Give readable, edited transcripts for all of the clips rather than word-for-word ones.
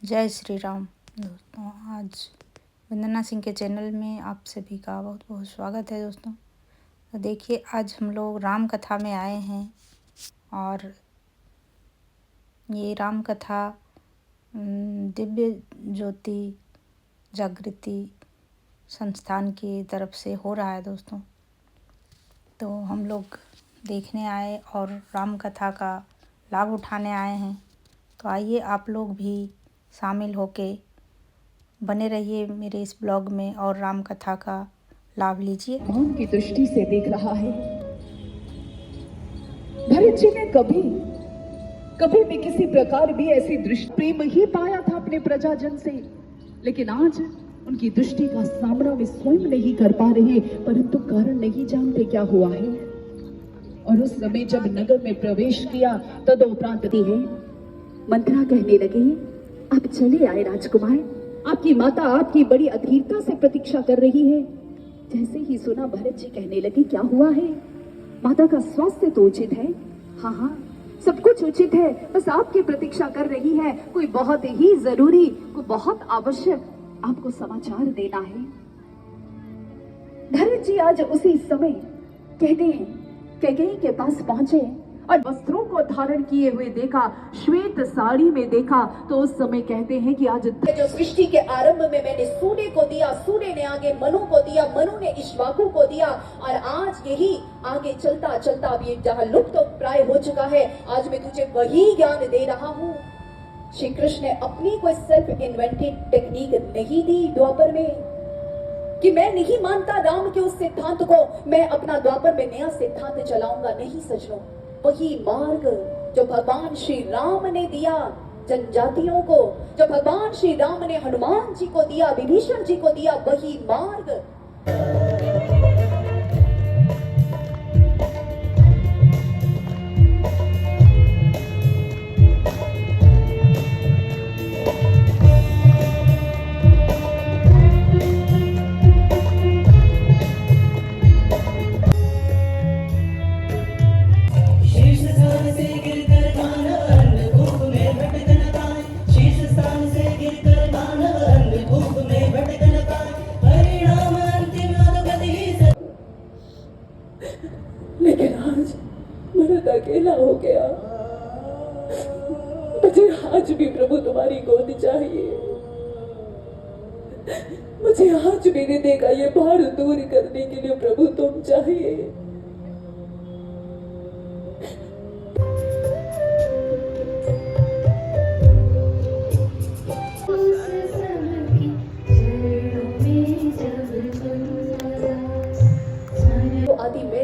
जय श्री राम दोस्तों। आज वंदना सिंह के चैनल में आप सभी का बहुत बहुत स्वागत है दोस्तों। तो देखिए, आज हम लोग राम कथा में आए हैं और ये राम कथा दिव्य ज्योति जागृति संस्थान की तरफ से हो रहा है दोस्तों। तो हम लोग देखने आए और राम कथा का लाभ उठाने आए हैं। तो आइए आप लोग भी शामिल होके बने रहिए मेरे इस ब्लॉग में और राम कथा का लाभ लीजिए। भगवान की दृष्टि से देख रहा है। भरत जी ने कभी भी किसी प्रकार भी ऐसी दृष्टि प्रेम ही पाया था अपने प्रजाजन से, लेकिन आज उनकी दृष्टि का सामना वे स्वयं नहीं कर पा रहे, परंतु कारण नहीं जानते क्या हुआ है। और उस समय जब नगर में प्रवेश किया तदोपरांत है मंत्रा कहने लगी, आप चले आए राजकुमार, आपकी माता आपकी बड़ी अधीरता से प्रतीक्षा कर रही है। जैसे ही सुना भरत जी कहने लगे, क्या हुआ है? माता का स्वास्थ्य तो उचित है, हाँ सब कुछ उचित है, बस आपकी प्रतीक्षा कर रही है। कोई बहुत ही जरूरी, कोई बहुत आवश्यक आपको समाचार देना है। भरत जी आज उसी समय कहते हैं कैकेयी के पास पहुंचे और वस्त्रों को धारण किए हुए देखा, श्वेत साड़ी में देखा, तो उस समय कहते हैं कि आज जो सृष्टि के आरंभ में मैंने सूर्य को दिया, सूर्य ने आगे मनु को दिया, मनु ने इक्ष्वाकु को दिया, और आज यही आगे चलता चलता अब ये जहाँ लुप्त प्राय हो चुका है, आज मैं तुझे वही ज्ञान दे रहा हूँ। श्री कृष्ण ने अपनी कोई सेल्फ इन्वेंटेड टेक्निक नहीं दी द्वापर में कि मैं नहीं मानता राम के उस सिद्धांत को, मैं अपना द्वापर में नया सिद्धांत चलाऊंगा। नहीं सजनों, वही मार्ग जो भगवान श्री राम ने दिया जनजातियों को, जो भगवान श्री राम ने हनुमान जी को दिया, विभीषण जी को दिया, वही मार्ग। लेकिन आज भरत अकेला हो गया। मुझे आज भी प्रभु तुम्हारी गोद चाहिए। मुझे आज भी हृदय का ये भार दूर करने के लिए प्रभु तुम चाहिए।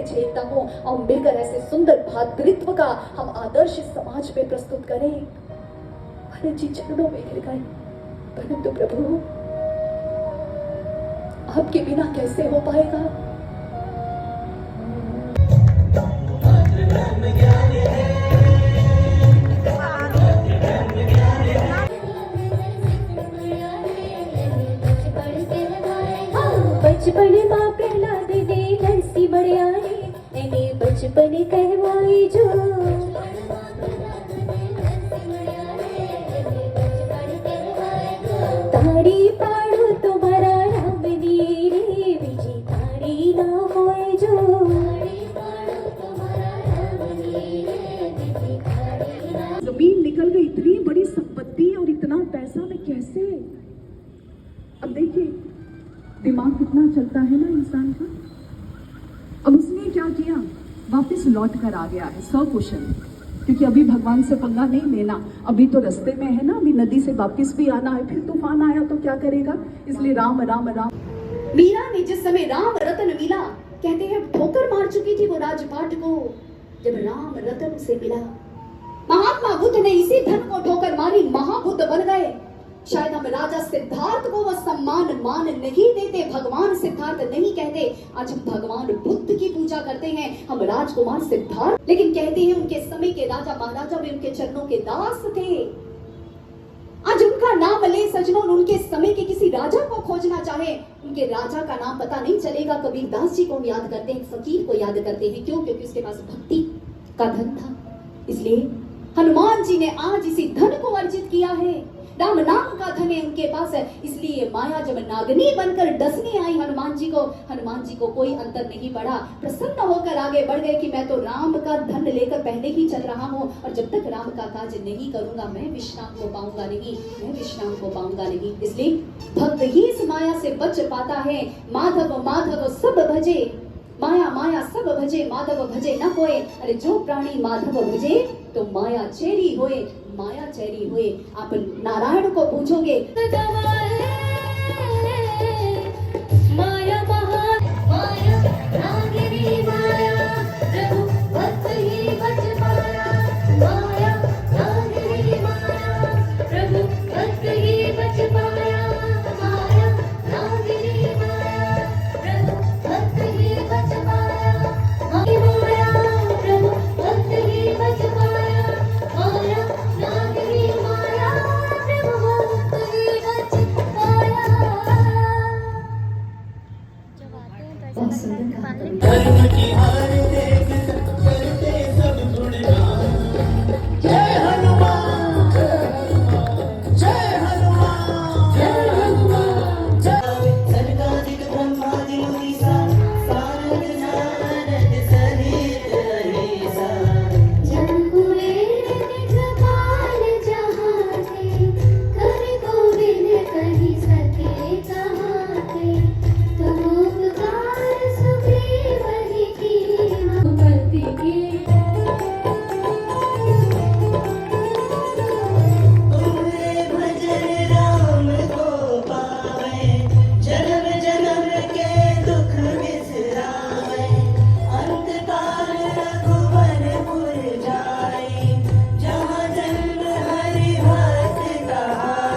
झेलता हूँ और मिलकर ऐसे सुंदर भातृत्व का हम आदर्श समाज में प्रस्तुत करें। भरत जी चरणों में गिर गए, परंतु प्रभु आपके बिना कैसे हो पाएगा? बचपन माँ पहला दे लस्सी बढ़िया बचपन कहवाई जो तारी पाड़ो तुम्हारा राम नीरे विजय तारी ना होए जो जमीन निकल गई, इतनी बड़ी संपत्ति और इतना पैसा में कैसे? अब देखिए दिमाग कितना चलता है ना इंसान का। अब उसने क्या किया, वापस लौट कर आ गया है सकुशल, क्योंकि अभी भगवान से पंगा नहीं लेना। अभी तो रास्ते में है ना, अभी नदी से वापस भी आना है, फिर तूफान आया तो क्या करेगा? इसलिए राम राम राम। मीरा ने जिस समय राम रतन मिला, कहते हैं ठोकर मार चुकी थी वो राजपाट को, जब राम रतन से मिला। महात्मा बुद्ध ने इसी धन को ठोकर मारी, महाबुद्ध बन गए। शायद हम राजा सिद्धार्थ को वो सम्मान मान नहीं देते, भगवान सिद्धार्थ नहीं कहते। आज हम भगवान बुद्ध की पूजा करते हैं, हम राजकुमार सिद्धार्थ, लेकिन कहते हैं उनके समय के राजा महाराजा भी उनके चरणों के दास थे। आज उनका नाम ले सजनों, उनके समय के किसी राजा को खोजना चाहे, उनके राजा का नाम पता नहीं चलेगा। कबीर दास जी को हम याद करते हैं, फकीर को याद करते हैं, क्यों? क्योंकि उसके पास भक्ति का धन था। इसलिए हनुमान जी ने आज इसी धन को अर्जित किया है। राम नाम का धन है उनके पास है। इसलिए माया जब नागनी बनकर डसने आई हनुमान जी को कोई अंतर नहीं पड़ा। प्रसन्न होकर आगे बढ़ गए कि मैं तो राम का धन लेकर पहले ही चल रहा हूँ, और जब तक राम का काज नहीं करूंगा मैं विश्राम को पाऊंगा नहीं। इसलिए भक्त ही इस माया से बच पाता है। माधव माधव सब भजे, माया सब भजे, माधव भजे न कोय। अरे जो प्राणी माधव भजे तो माया चेरी होए। आप नारायण को पूछोगे माया नागिनी माया, प्रभु भक्त ही बच पाया। माया नागिनी माया, प्रभु भक्त ही बच पाया। माया नागिनी माया, प्रभु भक्त ही बच पाया। माया प्रभु भक्त ही बच पाया। माया नागिनी माया, प्रभु भक्त ही बच पाया। बहुत सुंदर धर्म की हार देख करते सब गुणगान। जय हनुमान जय हनुमान जय हनुमान। सर्वाधिक ब्रह्मादि मुनीसा, सारद नारद सहित अहिसा। जन हुए निजपाल जहाँ थे, कर गोविंद कहि सके कहाँ थे। तुम उपकार सुग्रीव ही कीन्हा, करती की तुमरे भजन राम को पावे, जन्म जन्म के दुख बिसरावे। अंत काल रघुवरपुर जाए, जहाँ जन्म हरि भक्त कहाए।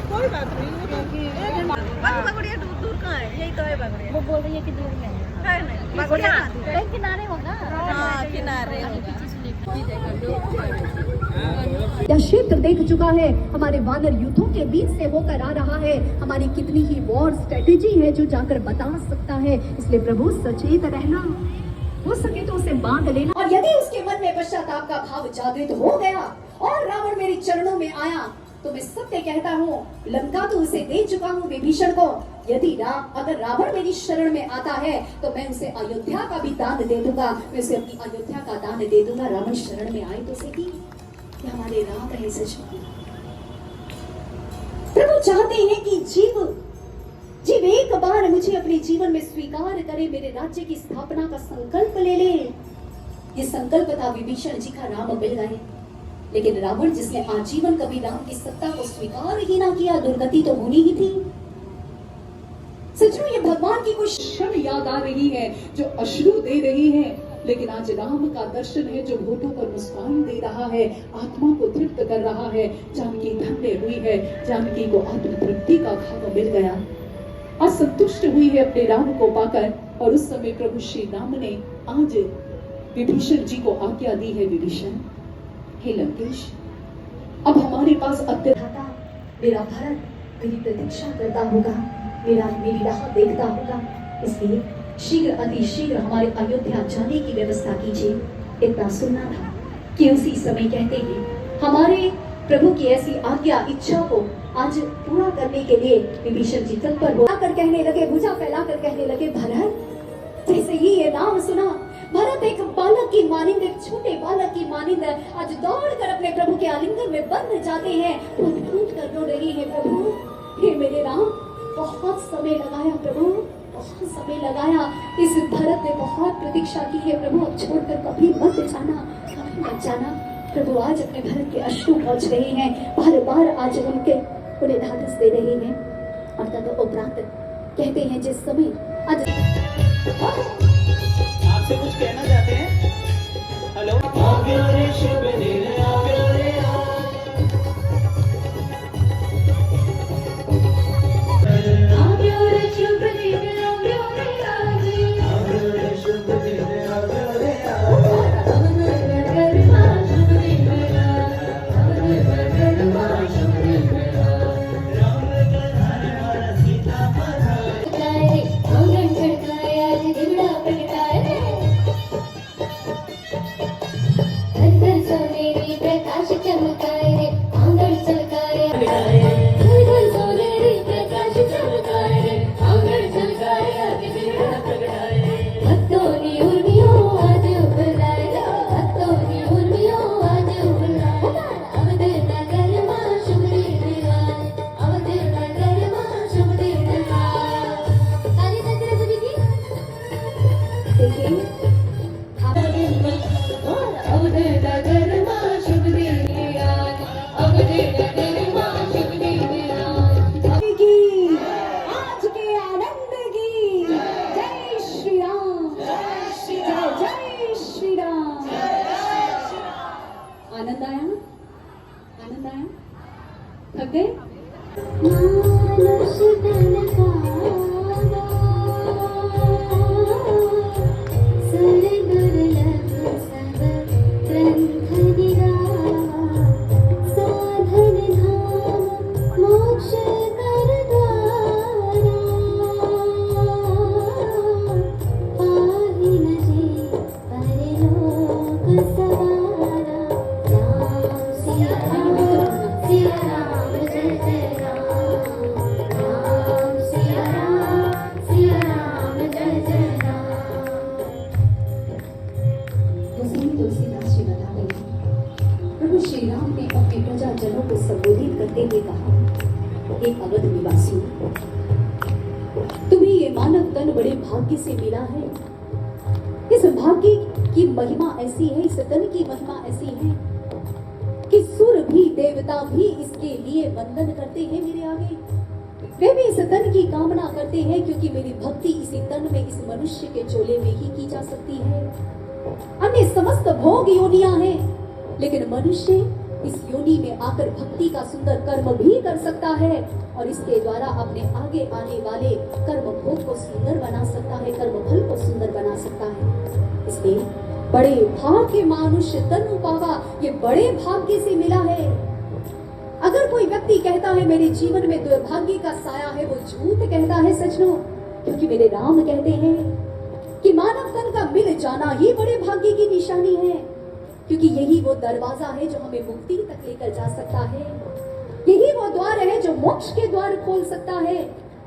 कोई बात नहीं, बागड़िया दूर दूर कहाँ है, यही तो है बागड़िया। वो बोल रही है कि दूर में है नहीं, बागड़िया कहीं किनारे होगा। हाँ किनारे यह क्षेत्र देख चुका है, हमारे वानर युद्धों के बीच से होकर आ रहा है। हमारी कितनी ही वॉर स्ट्रेटेजी है जो जाकर बता सकता है। इसलिए प्रभु सचेत रहना, हो सके तो उसे बांध लेना। और यदि उसके मन में पश्चाताप का भाव जागृत हो गया और रावण मेरे चरणों में आया, तो मैं सत्य कहता हूँ, लंका तो उसे दे चुका हूँ विभीषण को। यदि अगर रावण मेरी शरण में आता है तो मैं उसे अयोध्या का भी दान दे दूंगा, मैं उसे अपनी अयोध्या का दान दे दूंगा। रावण शरण में आए तो सही कि हमारे राम है सच में। प्रभु चाहते हैं कि जीव एक बार मुझे अपने जीवन में स्वीकार करे, मेरे राज्य की स्थापना का संकल्प ले ले। ये संकल्प था विभीषण जी का, राम मिल गए। लेकिन रावण जिसने आजीवन कभी राम की सत्ता को स्वीकार ही ना किया, दुर्गति तो होनी ही थी। सच में ये भगवान की कुछ क्षण याद आ रही है जो अश्रु दे रही है, लेकिन आज राम का दर्शन है जो होठों पर मुस्कान दे रहा है, आत्मा को तृप्त कर रहा है। जानकी धन्य हुई है, जानकी को आत्म तृप्ति का भाव मिल गया, असंतुष्ट हुई है अपने राम को पाकर। और उस समय प्रभु श्री राम ने आज विभीषण जी को आज्ञा दी है, विभीषण हे लंकेश, अब हमारे पास था। मेरा भरत मेरी प्रतीक्षा करता होगा, मेरी राह देखता होगा। इसलिए शीघ्र अति शीघ्र हमारे अयोध्या जाने की व्यवस्था कीजिए। इतना सुनना था कि उसी समय कहते हैं हमारे प्रभु की ऐसी आज्ञा इच्छा को आज पूरा करने के लिए विभीषण जी तत्पर हो कर कहने लगे, भुजा फैलाकर कहने लगे, भरत जैसे ही ये नाम सुना, भरत एक बालक की मानिंद, एक छोटे बालक की मानिंद आज दौड़कर अपने प्रभु के आलिंगन में बंध जाते हैं, फूट कर रो रही है, प्रभु हे मेरे राम, बहुत समय लगाया प्रभु, बहुत समय लगाया। इस भरत ने बहुत प्रतीक्षा की है प्रभु, अब छोड़कर कभी मत जाना, कभी मत जाना। प्रभु आज अपने भरत के अश्रु पहुंच रहे हैं, बार बार आज उन्हें ढाढस दे रहे हैं। और तब उपरांत कहते हैं जिस समय आज आपसे कुछ कहना चाहते हैं? हेलो। आगे रे शुभ दिन, आगे रे राम तुलसीदास जी बताते हैं, प्रभु श्री राम ने अपने प्रजाजनों को संबोधित करते हुए कहा, हे अवध निवासी, तुम्हें ये मानव तन बड़े भाग्य से मिला है। इस भाग्य की महिमा ऐसी है, इस तन की महिमा ऐसी है कि सुर भी देवता भी इसके लिए वंदन करते हैं मेरे आगे। वे भी इस तन की कामना करते हैं, क्योंकि मेरी भक्ति इसी तन में, इस मनुष्य के चोले में ही की जा सकती है। अन्य समस्त भोग योनियां हैं, लेकिन मनुष्य इस योनि में आकर भक्ति का सुंदर कर्म भी कर सकता है और इसके द्वारा अपने आगे आने वाले कर्म भोग को सुंदर बना सकता है, कर्म फल को सुंदर बना सकता है। इसलिए बड़े भाग्य मनुष्य तनु पावा, ये बड़े भाग्य से मिला है। अगर कोई व्यक्ति कहता है मेरे जीवन में दुर्भाग्य का साया है, वो झूठ कहता है सचनो, क्योंकि मेरे राम कहते हैं कि मानव तन का मिल जाना ही बड़े भाग्य की निशानी है, क्योंकि यही वो दरवाजा है जो हमें मुक्ति तक लेकर जा सकता है। यही वो द्वार है जो मोक्ष के द्वार खोल सकता है।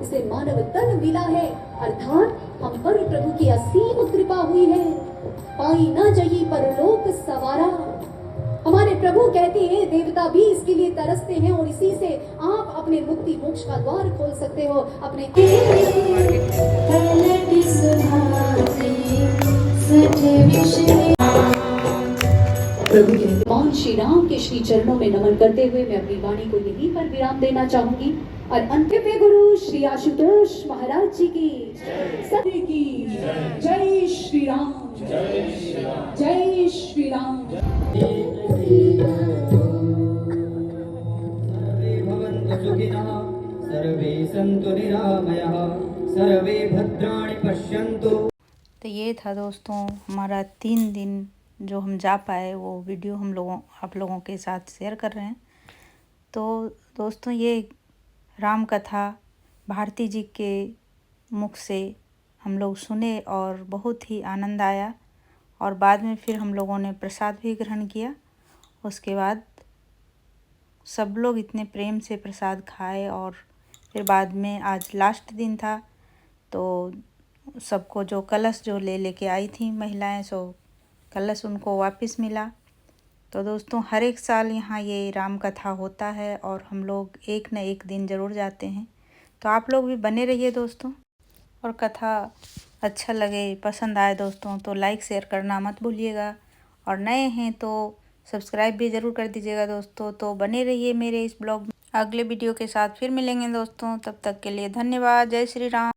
इसे मानव तन मिला है, अर्थात हम पर प्रभु की असीम कृपा हुई है। पाई न जही परलोक सवारा, हमारे प्रभु कहते हैं, देवता भी इसके लिए तरसते हैं और इसी से आप अपने मुक्ति मोक्ष का द्वार खोल सकते हो। अपने प्रभु के भगवान श्री राम के श्री चरणों में नमन करते हुए मैं अपनी वाणी को यहीं पर विराम देना चाहूंगी और अंतिम में गुरु श्री आशुतोष महाराज जी की सत्य की जय श्री राम, जय श्री राम। सर्वे भवन्तु सुखिनः, सर्वे सन्तु निरामयाः, सर्वे भद्राणि पश्यन्तु। तो ये था दोस्तों हमारा 3 दिन जो हम जा पाए, वो वीडियो आप लोगों के साथ शेयर कर रहे हैं। तो दोस्तों ये राम कथा भारती जी के मुख से हम लोग सुने और बहुत ही आनंद आया और बाद में फिर हम लोगों ने प्रसाद भी ग्रहण किया। उसके बाद सब लोग इतने प्रेम से प्रसाद खाए और फिर बाद में आज लास्ट दिन था, तो सबको जो कलश जो लेके आई थी महिलाएं, सो कलश उनको वापस मिला। तो दोस्तों हर एक साल यहाँ ये राम कथा होता है और हम लोग एक न एक दिन ज़रूर जाते हैं। तो आप लोग भी बने रहिए दोस्तों, और कथा अच्छा लगे, पसंद आए दोस्तों तो लाइक शेयर करना मत भूलिएगा, और नए हैं तो सब्सक्राइब भी ज़रूर कर दीजिएगा दोस्तों। तो बने रहिए मेरे इस ब्लॉग में, अगले वीडियो के साथ फिर मिलेंगे दोस्तों। तब तक के लिए धन्यवाद। जय श्री राम।